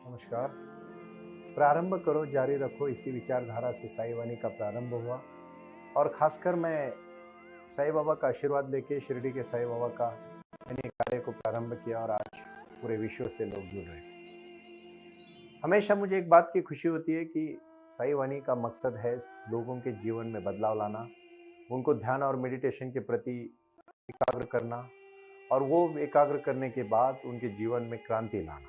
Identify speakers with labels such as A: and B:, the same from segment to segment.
A: नमस्कार। प्रारंभ करो जारी रखो, इसी विचारधारा से साई वाणी का प्रारंभ हुआ। और खासकर मैं साई बाबा का आशीर्वाद लेके शिरडी के साई बाबा का मैंने कार्य को प्रारंभ किया और आज पूरे विश्व से लोग जुड़ रहे हैं। हमेशा मुझे एक बात की खुशी होती है कि साई वाणी का मकसद है लोगों के जीवन में बदलाव लाना, उनको ध्यान और मेडिटेशन के प्रति एकाग्र करना और वो एकाग्र करने के बाद उनके जीवन में क्रांति लाना।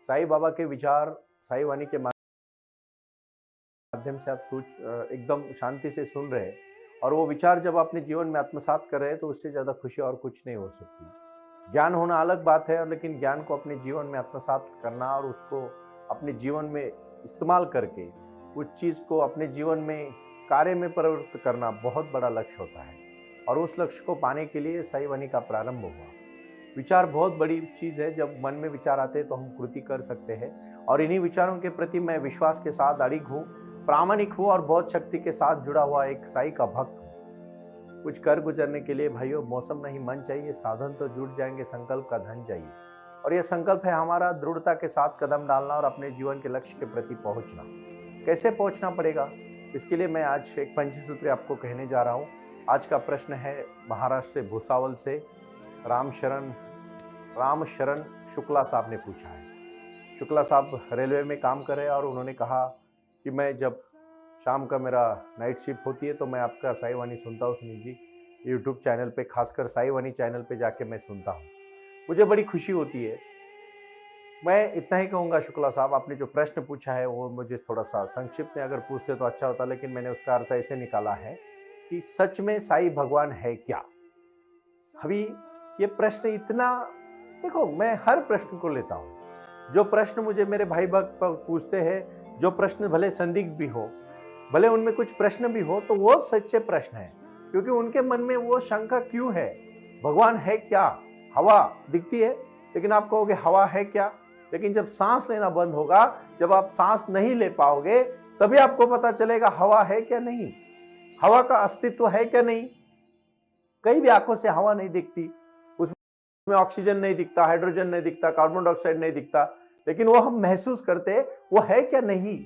A: साई बाबा के विचार साई वाणी के माध्यम से आप एकदम शांति से सुन रहे हैं और वो विचार जब अपने जीवन में आत्मसात कर रहे हैं तो उससे ज़्यादा खुशी और कुछ नहीं हो सकती। ज्ञान होना अलग बात है, लेकिन ज्ञान को अपने जीवन में आत्मसात करना और उसको अपने जीवन में इस्तेमाल करके उस चीज़ को अपने जीवन में कार्य में परिवर्तित करना बहुत बड़ा लक्ष्य होता है। और उस लक्ष्य को पाने के लिए साई वाणी का प्रारंभ हुआ। विचार बहुत बड़ी चीज़ है। जब मन में विचार आते हैं तो हम कृति कर सकते हैं और इन्हीं विचारों के प्रति मैं विश्वास के साथ अड़िग हूँ, प्रामाणिक हूँ और बहुत शक्ति के साथ जुड़ा हुआ एक साई का भक्त हूँ। कुछ कर गुजरने के लिए भाइयों मौसम नहीं मन चाहिए, साधन तो जुट जाएंगे, संकल्प का धन चाहिए। और यह संकल्प है हमारा दृढ़ता के साथ कदम डालना और अपने जीवन के लक्ष्य के प्रति पहुंचना। कैसे पहुंचना पड़ेगा, इसके लिए मैं आज एक पंचसूत्री आपको कहने जा रहा हूँ। आज का प्रश्न है महाराष्ट्र से भूसावल से राम शरण शुक्ला साहब ने पूछा है। शुक्ला साहब रेलवे में काम कर रहे हैं और उन्होंने कहा कि मैं जब शाम का मेरा नाइट शिफ्ट होती है तो मैं आपका साई वाणी सुनता हूँ सुनील जी, यूट्यूब चैनल पे, खासकर साई वाणी चैनल पे जाके मैं सुनता हूँ, मुझे बड़ी खुशी होती है। मैं इतना ही कहूँगा शुक्ला साहब, आपने जो प्रश्न पूछा है वो मुझे थोड़ा सा संक्षिप्त में अगर पूछते तो अच्छा होता, लेकिन मैंने उसका अर्थ ऐसे निकाला है कि सच में साई भगवान है क्या। अभी ये प्रश्न इतना, देखो मैं हर प्रश्न को लेता हूँ, जो प्रश्न मुझे मेरे भाई भक्त पूछते हैं, जो प्रश्न भले संदिग्ध भी हो, भले उनमें कुछ प्रश्न भी हो, तो वो सच्चे प्रश्न है, क्योंकि उनके मन में वो शंका क्यों है, भगवान है क्या। हवा दिखती है लेकिन आप कहोगे हवा है क्या, लेकिन जब सांस लेना बंद होगा, जब आप सांस नहीं ले पाओगे, तभी आपको पता चलेगा हवा है क्या नहीं, हवा का अस्तित्व है क्या नहीं। कई भी आंखों से हवा नहीं दिखती, उसमें ऑक्सीजन नहीं दिखता, हाइड्रोजन नहीं दिखता, कार्बन डाइऑक्साइड नहीं दिखता, लेकिन वो हम महसूस करते वो है क्या नहीं।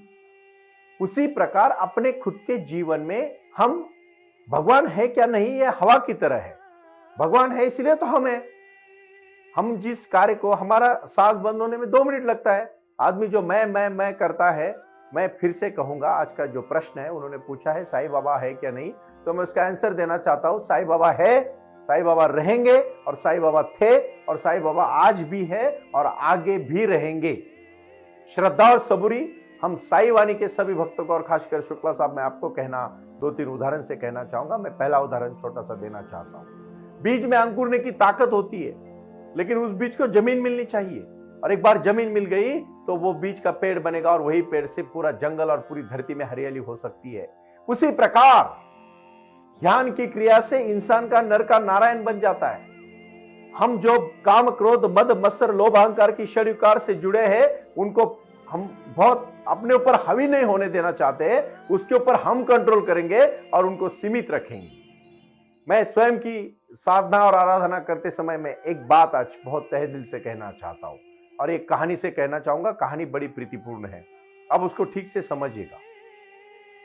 A: उसी प्रकार अपने खुद के जीवन में हम भगवान है क्या नहीं, ये हवा की तरह है। भगवान है इसलिए तो हम जिस कार्य को, हमारा सांस बंद होने में 2 मिनट लगता है, आदमी जो मैं करता है। मैं फिर से कहूंगा, आज का जो प्रश्न है उन्होंने पूछा है साई बाबा है क्या नहीं, तो मैं उसका आंसर देना चाहता हूं। साई बाबा है, साई बाबा रहेंगे और साई बाबा थे और साई बाबा आज भी है और आगे भी रहेंगे। श्रद्धा और सबूरी हम साई वाणी के सभी भक्तों को और खासकर शुक्ला साहब, मैं आपको कहना 2-3 उदाहरण से कहना चाहूंगा। मैं पहला उदाहरण छोटा सा देना चाहता हूं। बीज में अंकुरने की ताकत होती है, लेकिन उस बीज को जमीन मिलनी चाहिए, और एक बार जमीन मिल गई तो वो बीज का पेड़ बनेगा और वही पेड़ से पूरा जंगल और पूरी धरती में हरियाली हो सकती है। उसी प्रकार ध्यान की क्रिया से इंसान का नर का नारायण बन जाता है। हम जो काम क्रोध मद मत्सर लोभ अहंकार की षड्विकार से जुड़े हैं, उनको हम बहुत अपने ऊपर हावी नहीं होने देना चाहते हैं, उसके ऊपर हम कंट्रोल करेंगे और उनको सीमित रखेंगे। मैं स्वयं की साधना और आराधना करते समय में एक बात आज बहुत तहे दिल से कहना चाहता हूं और एक कहानी से कहना चाहूंगा। कहानी बड़ी प्रीतिपूर्ण है, अब उसको ठीक से समझिएगा।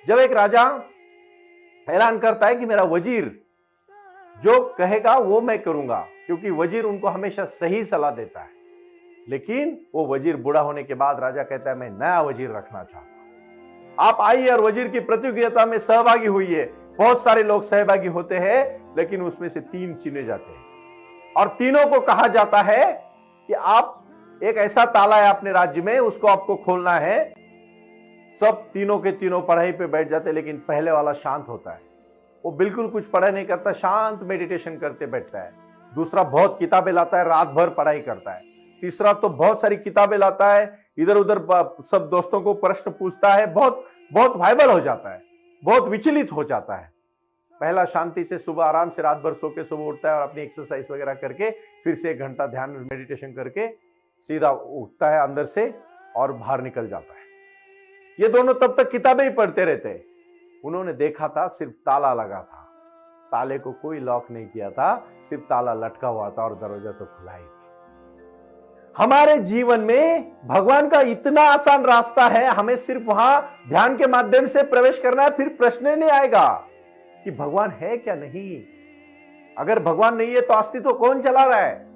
A: जब एक राजा ऐलान करता है कि मेरा वजीर जो कहेगा वो मैं करूंगा, क्योंकि वजीर उनको हमेशा सही सलाह देता है, लेकिन वो वजीर बूढ़ा होने के बाद राजा कहता है मैं नया वजीर रखना चाहता हूं। आप आइए और वजीर की प्रतियोगिता में सहभागी हुई है। बहुत सारे लोग सहभागी होते हैं, लेकिन उसमें से 3 चुने जाते हैं और तीनों को कहा जाता है कि आप, एक ऐसा ताला है अपने राज्य में, उसको आपको खोलना है। सब तीनों के तीनों पढ़ाई पे बैठ जाते, लेकिन पहले वाला शांत होता है, वो बिल्कुल कुछ पढ़ाई नहीं करता, शांत मेडिटेशन करते बैठता है। दूसरा बहुत किताबें लाता है, रात भर पढ़ाई करता है। तीसरा तो बहुत सारी किताबें लाता है, इधर उधर सब दोस्तों को प्रश्न पूछता है, बहुत बहुत वाइबल हो जाता है, बहुत विचलित हो जाता है। पहला शांति से सुबह आराम से रात भर सो के सुबह उठता है और अपनी एक्सरसाइज वगैरह करके फिर से 1 घंटा ध्यान मेडिटेशन करके सीधा उठता है अंदर से और बाहर निकल जाता है। ये दोनों तब तक किताबें ही पढ़ते रहते हैं। उन्होंने देखा था सिर्फ ताला लगा था, ताले को कोई लॉक नहीं किया था, सिर्फ ताला लटका हुआ था और दरवाजा तो खुला ही था। हमारे जीवन में भगवान का इतना आसान रास्ता है, हमें सिर्फ वहां ध्यान के माध्यम से प्रवेश करना है, फिर प्रश्न ही नहीं आएगा कि भगवान है क्या नहीं। अगर भगवान नहीं है तो अस्तित्व कौन चला रहा है?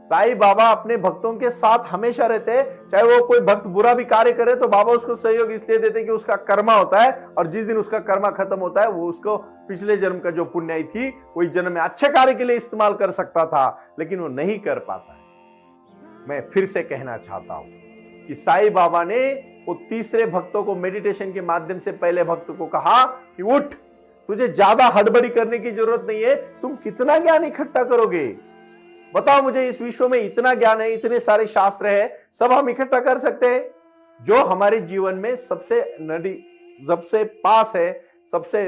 A: साईं बाबा अपने भक्तों के साथ हमेशा रहते हैं। चाहे वो कोई भक्त बुरा भी कार्य करे तो बाबा उसको सहयोग इसलिए देते कि उसका कर्मा होता है, और जिस दिन उसका कर्मा खत्म होता है वो उसको पिछले जन्म का जो पुण्याई थी वही जन्म में अच्छे कार्य के लिए इस्तेमाल कर सकता था, लेकिन वो नहीं कर पाता है। मैं फिर से कहना चाहता हूं कि साईं बाबा ने वो तीसरे भक्तों को मेडिटेशन के माध्यम से पहले भक्त को कहा कि उठ, तुझे ज्यादा हड़बड़ी करने की जरूरत नहीं है, तुम कितना ज्ञान इकट्ठा करोगे? बताओ मुझे, इस विश्व में इतना ज्ञान है, इतने सारे शास्त्र है, सब हम इकट्ठा कर सकते हैं? जो हमारे जीवन में सबसे पास है, सबसे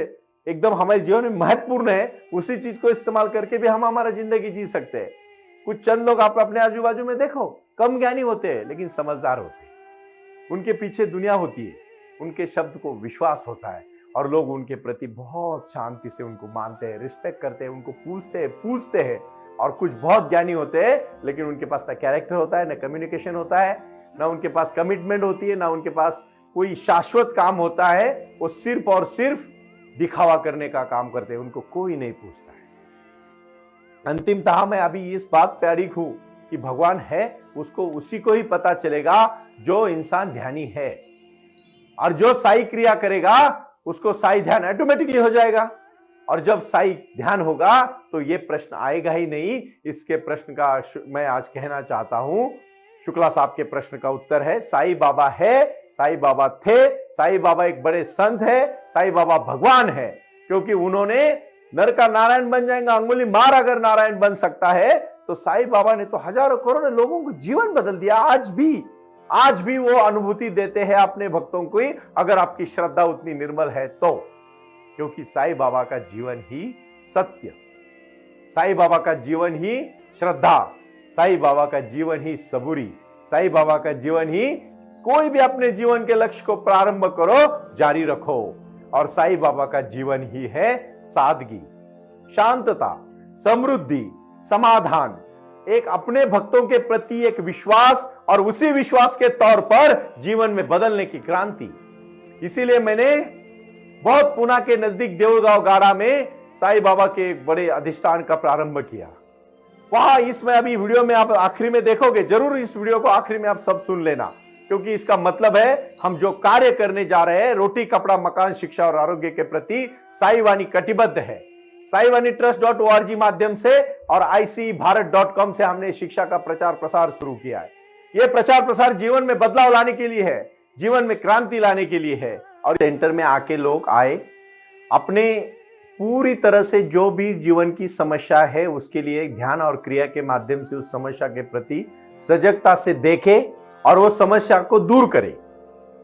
A: एकदम हमारे जीवन में महत्वपूर्ण है, उसी चीज को इस्तेमाल करके भी हम हमारा जिंदगी जी सकते हैं। कुछ चंद लोग आप अपने आजू बाजू में देखो, कम ज्ञानी होते हैं लेकिन समझदार होते हैं। उनके पीछे दुनिया होती है, उनके शब्द को विश्वास होता है, और लोग उनके प्रति बहुत शांति से उनको मानते हैं, रिस्पेक्ट करते हैं, उनको पूछते हैं। और कुछ बहुत ज्ञानी होते हैं लेकिन उनके पास ना कैरेक्टर होता है, ना कम्युनिकेशन होता है, ना उनके पास कमिटमेंट होती है, ना उनके पास कोई शाश्वत काम होता है। वो सिर्फ और सिर्फ दिखावा करने का काम करते हैं, उनको कोई नहीं पूछता है। अंतिमतः मैं अभी इस बात पे अड़िग हूं कि भगवान है उसको उसी को ही पता चलेगा जो इंसान ध्यानी है, और जो साई क्रिया करेगा उसको साई ध्यान ऑटोमेटिकली हो जाएगा। और जब साई ध्यान होगा तो ये प्रश्न आएगा ही नहीं। इसके प्रश्न का मैं आज कहना चाहता हूं, शुक्ला साहब के प्रश्न का उत्तर है साईं बाबा है, साईं बाबा थे, साईं बाबा एक बड़े संत है, साईं बाबा भगवान है, क्योंकि उन्होंने नर का नारायण बन जाएगा, अंगुली मार अगर नारायण बन सकता है तो साईं बाबा ने तो हजारों करोड़ों लोगों को जीवन बदल दिया। आज भी वो अनुभूति देते हैं अपने भक्तों को ही, अगर आपकी श्रद्धा उतनी निर्मल है तो। क्योंकि साईं बाबा का जीवन ही सत्य, साईं बाबा का जीवन ही श्रद्धा, साईं बाबा का जीवन ही सबूरी, साईं बाबा का जीवन ही कोई भी अपने जीवन के लक्ष्य को प्रारंभ करो, जारी रखो। और साईं बाबा का जीवन ही है सादगी, शांतता, समृद्धि, समाधान, एक अपने भक्तों के प्रति एक विश्वास, और उसी विश्वास के तौर पर जीवन में बदलने की क्रांति। इसीलिए मैंने बहुत पुणे के नजदीक देऊळगांव गाड़ा में साईं बाबा के एक बड़े अधिष्ठान का प्रारंभ किया। वहां इसमें अभी वीडियो में आप आखिरी में देखोगे, जरूर इस वीडियो को आखिरी में आप सब सुन लेना, क्योंकि इसका मतलब है हम जो कार्य करने जा रहे हैं, रोटी कपड़ा मकान शिक्षा और आरोग्य के प्रति साईं वाणी कटिबद्ध है। साईवानीट्रस्ट.org माध्यम से और icbharat.com से हमने शिक्षा का प्रचार प्रसार शुरू किया है। यह प्रचार प्रसार जीवन में बदलाव लाने के लिए है, जीवन में क्रांति लाने के लिए है। और सेंटर में आके लोग आए, अपने पूरी तरह से जो भी जीवन की समस्या है उसके लिए ध्यान और क्रिया के माध्यम से उस समस्या के प्रति सजगता से देखे और वो समस्या को दूर करे।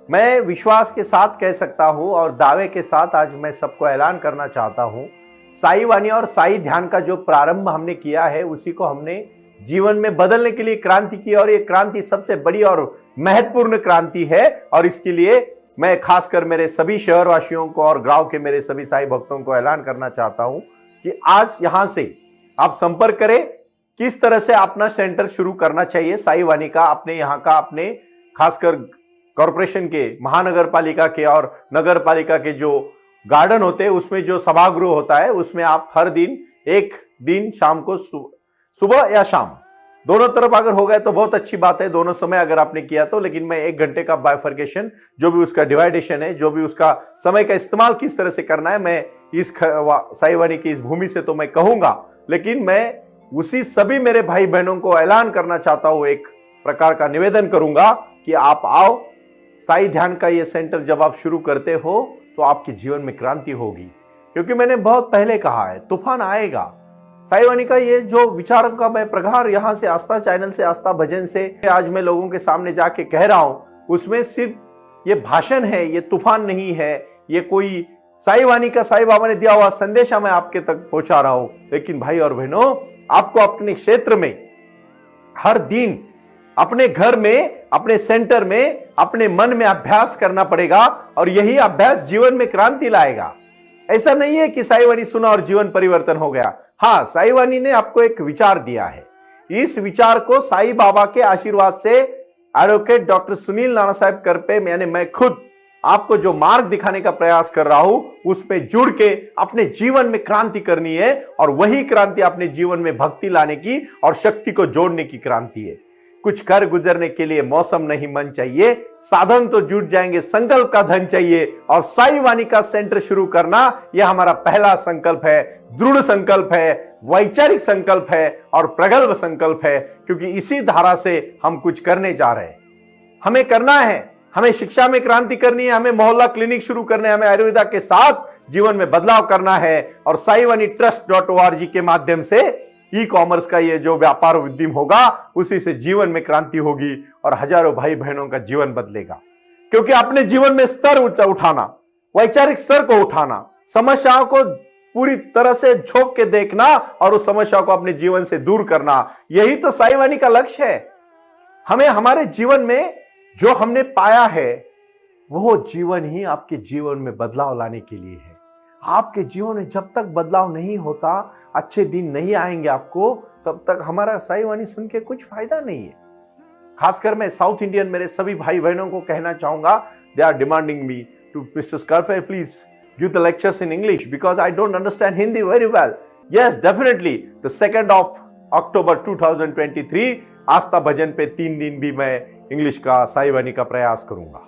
A: मैं विश्वास के साथ कह सकता हूं और दावे के साथ आज मैं सबको ऐलान करना चाहता हूं, साई वाणी और साई ध्यान का जो प्रारंभ हमने किया है उसी को हमने जीवन में बदलने के लिए क्रांति की, और ये क्रांति सबसे बड़ी और महत्वपूर्ण क्रांति है। और इसके लिए मैं खासकर मेरे सभी शहरवासियों को और गांव के मेरे सभी साई भक्तों को ऐलान करना चाहता हूं कि आज यहां से आप संपर्क करें, किस तरह से अपना सेंटर शुरू करना चाहिए साई वाणी का, अपने यहाँ का, अपने खासकर कॉरपोरेशन के, महानगर पालिका के और नगर पालिका के जो गार्डन होते हैं उसमें जो सभागृह होता है उसमें आप हर दिन एक दिन शाम को सुबह या शाम दोनों तरफ अगर हो गए तो बहुत अच्छी बात है, दोनों समय अगर आपने किया तो। लेकिन मैं 1 घंटे का बाइफर्केशन, जो भी उसका डिवाइडेशन है, जो भी उसका समय का इस्तेमाल किस तरह से करना है, मैं इस साई वाणी की इस भूमि से तो मैं कहूंगा, लेकिन मैं उसी सभी मेरे भाई बहनों को ऐलान करना चाहता हूं, एक प्रकार का निवेदन करूंगा कि आप आओ। साई ध्यान का ये सेंटर जब आप शुरू करते हो तो आपके जीवन में क्रांति होगी, क्योंकि मैंने बहुत पहले कहा है तूफान आएगा। साई वाणी का ये जो विचारों का मैं प्रगार यहाँ से आस्था चैनल से, आस्था भजन से आज मैं लोगों के सामने जाके कह रहा हूं, उसमें सिर्फ ये भाषण है, ये तूफान नहीं है, ये कोई साई वाणी का साई बाबा ने दिया हुआ संदेशा मैं आपके तक पहुंचा रहा हूं। लेकिन भाई और बहनों, आपको अपने क्षेत्र में हर दिन, अपने घर में, अपने सेंटर में, अपने मन में अभ्यास करना पड़ेगा, और यही अभ्यास जीवन में क्रांति लाएगा। ऐसा नहीं है कि साई वाणी सुना और जीवन परिवर्तन हो गया। हाँ, साई वाणी ने आपको एक विचार दिया है, इस विचार को साईं बाबा के आशीर्वाद से एडवोकेट डॉक्टर सुनील नाना साहब करपे मैं खुद आपको जो मार्ग दिखाने का प्रयास कर रहा हूं उसमें जुड़ के अपने जीवन में क्रांति करनी है, और वही क्रांति अपने जीवन में भक्ति लाने की और शक्ति को जोड़ने की क्रांति है। कुछ कर गुजरने के लिए मौसम नहीं मन चाहिए, साधन तो जुट जाएंगे, संकल्प का धन चाहिए। और साईं वाणी का सेंटर शुरू करना यह हमारा पहला संकल्प है, दृढ़ संकल्प है, वैचारिक संकल्प है और प्रगल्भ संकल्प है, क्योंकि इसी धारा से हम कुछ करने जा रहे हैं। हमें करना है, हमें शिक्षा में क्रांति करनी है, हमें मोहल्ला क्लिनिक शुरू करने हैं, हमें आयुर्वेदा के साथ जीवन में बदलाव करना है। और saivanittrust.org के माध्यम से ई कॉमर्स का ये जो व्यापार उद्यम होगा उसी से जीवन में क्रांति होगी और हजारों भाई बहनों का जीवन बदलेगा। क्योंकि अपने जीवन में स्तर उठाना, वैचारिक स्तर को उठाना, समस्याओं को पूरी तरह से झोंक के देखना और उस समस्या को अपने जीवन से दूर करना, यही तो साईं वाणी का लक्ष्य है। हमें हमारे जीवन में जो हमने पाया है वो जीवन ही आपके जीवन में बदलाव लाने के लिए है। आपके जीवन में जब तक बदलाव नहीं होता, अच्छे दिन नहीं आएंगे आपको, तब तक हमारा साईं वाणी सुन के कुछ फायदा नहीं है। खासकर मैं साउथ इंडियन मेरे सभी भाई बहनों को कहना चाहूंगा, they are demanding me to mister Scarpe please give the lectures in English because I don't understand Hindi very well. Yes definitely the 2 October 2023 Aastha Bhajan पे 3 दिन भी मैं इंग्लिश का साईं वाणी का प्रयास करूंगा।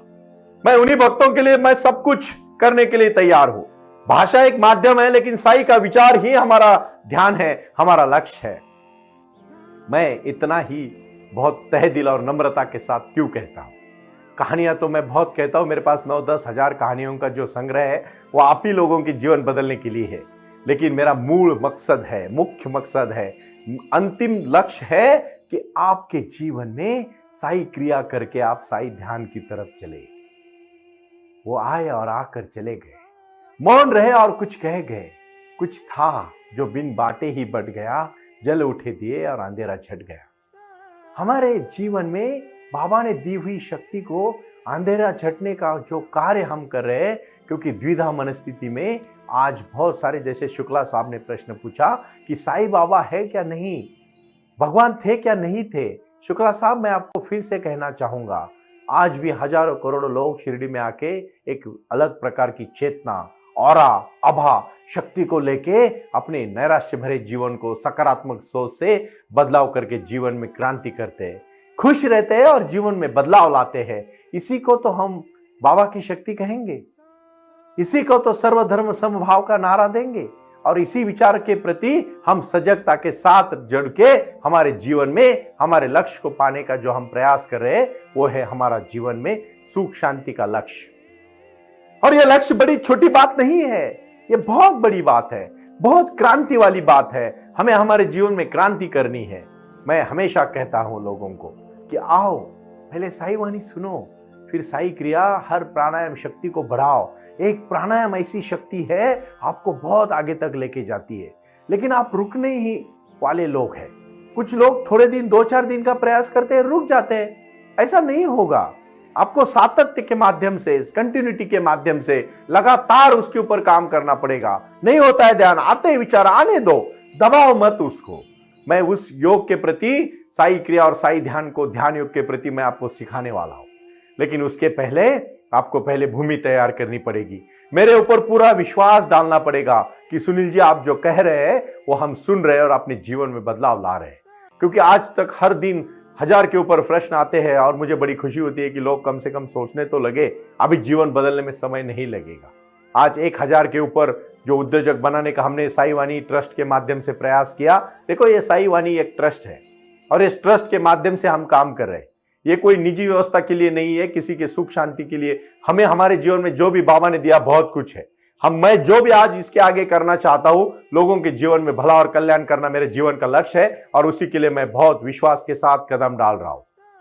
A: मैं उन्हीं भक्तों के लिए मैं सब कुछ करने के लिए तैयार हूं। भाषा एक माध्यम है, लेकिन साईं का विचार ही हमारा ध्यान है, हमारा लक्ष्य है। मैं इतना ही बहुत तहे दिल और नम्रता के साथ क्यों कहता हूं। कहानियां तो मैं बहुत कहता हूं, मेरे पास 9-10 हजार कहानियों का जो संग्रह है वो आप ही लोगों की जीवन बदलने के लिए है। लेकिन मेरा मूल मकसद है, मुख्य मकसद है, अंतिम लक्ष्य है कि आपके जीवन में साईं क्रिया करके आप साईं ध्यान की तरफ चले। वो आए और आकर चले गए, मौन रहे और कुछ कह गए। कुछ था जो बिन बाटे ही बढ़ गया, जल उठे दिए और अंधेरा छट गया। हमारे जीवन में बाबा ने दी हुई शक्ति को अंधेरा छटने का जो कार्य हम कर रहे हैं, क्योंकि द्विधा मनस्थिति में आज बहुत सारे, जैसे शुक्ला साहब ने प्रश्न पूछा कि साईं बाबा है क्या नहीं, भगवान थे क्या नहीं थे। शुक्ला साहब मैं आपको फिर से कहना चाहूंगा, आज भी हजारों करोड़ों लोग शिरडी में आके एक अलग प्रकार की चेतना, औरा, आभा, शक्ति को लेके अपने नैराश्य भरे जीवन को सकारात्मक सोच से बदलाव करके जीवन में क्रांति करते हैं, खुश रहते हैं और जीवन में बदलाव लाते हैं। इसी को तो हम बाबा की शक्ति कहेंगे, इसी को तो सर्वधर्म समभाव का नारा देंगे। और इसी विचार के प्रति हम सजगता के साथ जुड़ के हमारे जीवन में हमारे लक्ष्य को पाने का जो हम प्रयास कर रहे हैं वो है हमारा जीवन में सुख शांति का लक्ष्य। और यह लक्ष्य बड़ी छोटी बात नहीं है, यह बहुत बड़ी बात है, बहुत क्रांति वाली बात है। हमें हमारे जीवन में क्रांति करनी है। मैं हमेशा कहता हूं लोगों को कि आओ पहले साईं वाणी सुनो, फिर साईं क्रिया, हर प्राणायाम शक्ति को बढ़ाओ। एक प्राणायाम ऐसी शक्ति है आपको बहुत आगे तक लेके जाती है, लेकिन आप रुकने ही वाले लोग हैं। कुछ लोग थोड़े दिन, 2-4 दिन का प्रयास करते हैं, रुक जाते हैं। ऐसा नहीं होगा। आपको सातत्य के माध्यम से, कंटिन्यूटी के माध्यम से लगातार उसके ऊपर काम करना पड़ेगा। नहीं होता है ध्यान, आते विचार आने दो, दबाओ मत उसको। मैं उस योग के प्रति, साईं क्रिया और साईं ध्यान को, ध्यान योग के प्रति मैं आपको सिखाने वाला हूं। लेकिन उसके पहले आपको पहले भूमि तैयार करनी पड़ेगी। मेरे ऊपर पूरा विश्वास डालना पड़ेगा कि सुनील जी आप जो कह रहे हैं वो हम सुन रहे हैं और अपने जीवन में बदलाव ला रहे हैं। क्योंकि आज तक हर दिन 1000 के ऊपर प्रश्न आते हैं और मुझे बड़ी खुशी होती है कि लोग कम से कम सोचने तो लगे। अभी जीवन बदलने में समय नहीं लगेगा। आज 1000 के ऊपर जो उद्योजक बनाने का हमने साईं वाणी ट्रस्ट के माध्यम से प्रयास किया। देखो ये साईं वाणी एक ट्रस्ट है और इस ट्रस्ट के माध्यम से हम काम कर रहे हैं। ये कोई निजी व्यवस्था के लिए नहीं है, किसी के सुख शांति के लिए। हमें हमारे जीवन में जो भी बाबा ने दिया बहुत कुछ है। मैं जो भी आज इसके आगे करना चाहता हूं, लोगों के जीवन में भला और कल्याण करना मेरे जीवन का लक्ष्य है और उसी के लिए मैं बहुत विश्वास के साथ कदम डाल रहा हूं।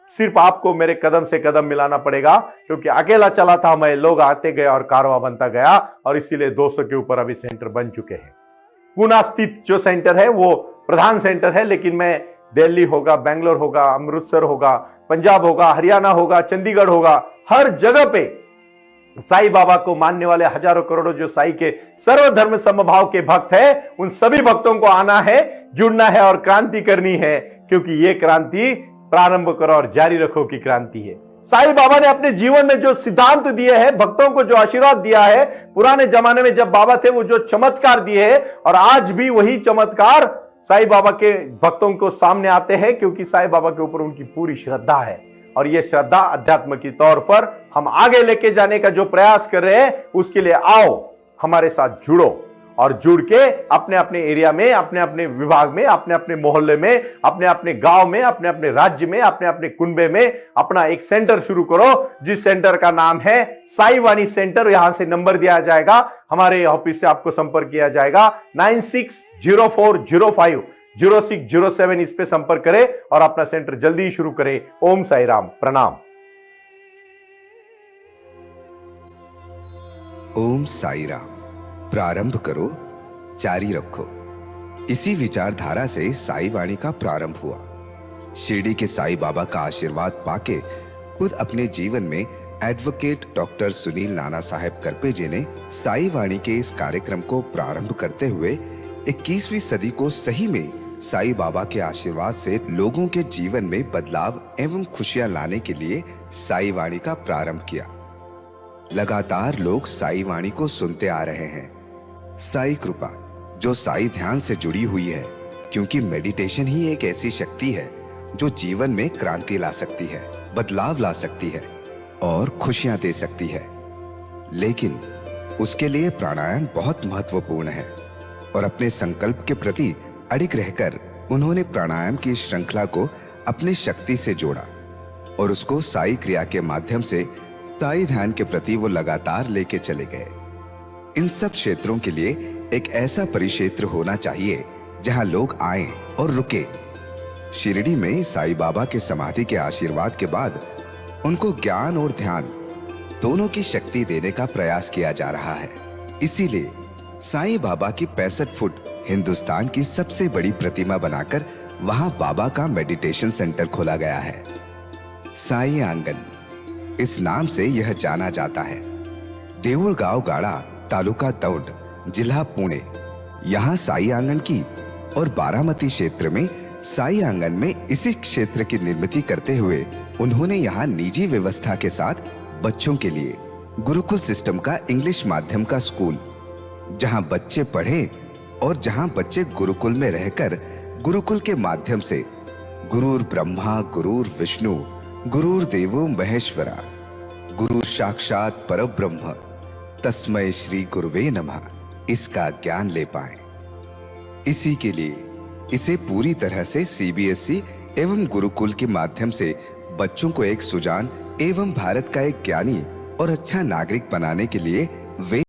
A: सिर्फ आपको मेरे कदम से कदम मिलाना पड़ेगा, क्योंकि अकेला चला था मैं, लोग आते गए और कारवां बनता गया और इसीलिए 200 के ऊपर अभी सेंटर बन चुके हैं। पुणे स्थित जो सेंटर है वो प्रधान सेंटर है, लेकिन मैं दिल्ली होगा, बेंगलोर होगा, अमृतसर होगा, पंजाब होगा, हरियाणा होगा, चंडीगढ़ होगा, हर जगह पे साईं बाबा को मानने वाले हजारों करोड़ों जो साईं के सर्वधर्म समभाव के भक्त हैं, उन सभी भक्तों को आना है, जुड़ना है और क्रांति करनी है क्योंकि ये क्रांति प्रारंभ करो और जारी रखो की क्रांति है। साईं बाबा ने अपने जीवन में जो सिद्धांत दिए हैं, भक्तों को जो आशीर्वाद दिया है, पुराने जमाने में जब बाबा थे वो जो चमत्कार दिए हैं, और आज भी वही चमत्कार साईं बाबा के भक्तों को सामने आते हैं, क्योंकि साईं बाबा के ऊपर उनकी पूरी श्रद्धा है। और ये श्रद्धा अध्यात्म के तौर पर हम आगे लेके जाने का जो प्रयास कर रहे हैं, उसके लिए आओ हमारे साथ जुड़ो, और जुड़ के अपने अपने एरिया में, अपने अपने विभाग में, अपने अपने मोहल्ले में, अपने अपने गांव में, अपने अपने राज्य में, अपने अपने कुनबे में अपना एक सेंटर शुरू करो, जिस सेंटर का नाम है साई वाणी सेंटर। यहां से नंबर दिया जाएगा, हमारे ऑफिस से आपको संपर्क किया जाएगा 9604050607। इस पे संपर्क करें और अपना सेंटर जल्दी ही शुरू करें। ओम साई राम, प्रणाम।
B: ओम साई राम। प्रारंभ करो, जारी रखो। इसी विचारधारा से साई वाणी का प्रारंभ हुआ। शिरडी के साई बाबा का आशीर्वाद पाके खुद अपने जीवन में एडवोकेट डॉक्टर सुनील नाना साहेब करपे जी ने साई वाणी के इस कार्यक्रम को प्रारंभ करते हुए 21वीं सदी को सही में साई बाबा के आशीर्वाद से लोगों के जीवन में बदलाव एवं खुशियां लाने के लिए साई वाणी का प्रारंभ किया। लगातार लोग साई वाणी को सुनते आ रहे हैं। साई कृपा जो साई ध्यान से जुड़ी हुई है, क्योंकि मेडिटेशन ही एक ऐसी शक्ति है जो जीवन में क्रांति ला सकती है, बदलाव ला सकती है और खुशियां दे सकती है। लेकिन उसके लिए प्राणायाम बहुत महत्वपूर्ण है, और अपने संकल्प के प्रति अडिग रहकर उन्होंने प्राणायाम की श्रृंखला को अपनी शक्ति से जोड़ा और उसको साई क्रिया के माध्यम से साई ध्यान के प्रति वो लगातार लेके चले गए। इन सब क्षेत्रों के लिए एक ऐसा परिक्षेत्र होना चाहिए जहां लोग आए और रुके। शिरडी में साई बाबा के समाधि के आशीर्वाद के बाद उनको ज्ञान और ध्यान दोनों की शक्ति देने का प्रयास किया जा रहा है। इसीलिए साईं बाबा की 65 फुट हिंदुस्तान की सबसे बड़ी प्रतिमा बनाकर वहां बाबा का मेडिटेशन सेंटर खोला गया है। साई आंगन इस नाम से यह जाना जाता है। देऊळगांव गाड़ा, तालुका दौंड, जिला पुणे, यहाँ साई आंगन की, और बारामती क्षेत्र में साई आंगन में इसी क्षेत्र की निर्मित करते हुए उन्होंने यहाँ निजी व्यवस्था के साथ बच्चों के लिए गुरुकुल सिस्टम का इंग्लिश माध्यम का स्कूल, जहाँ बच्चे पढ़े और जहाँ बच्चे गुरुकुल में रहकर गुरुकुल के माध्यम से गुरुर ब्रह्मा गुरुर विष्णु गुरुर देवो महेश्वरा गुरु साक्षात परब्रह्म तस्मै श्री गुरुवे नमः इसका ज्ञान ले पाए। इसी के लिए इसे पूरी तरह से सीबीएसई एवं गुरुकुल के माध्यम से बच्चों को एक सुजान एवं भारत का एक ज्ञानी और अच्छा नागरिक बनाने के लिए वे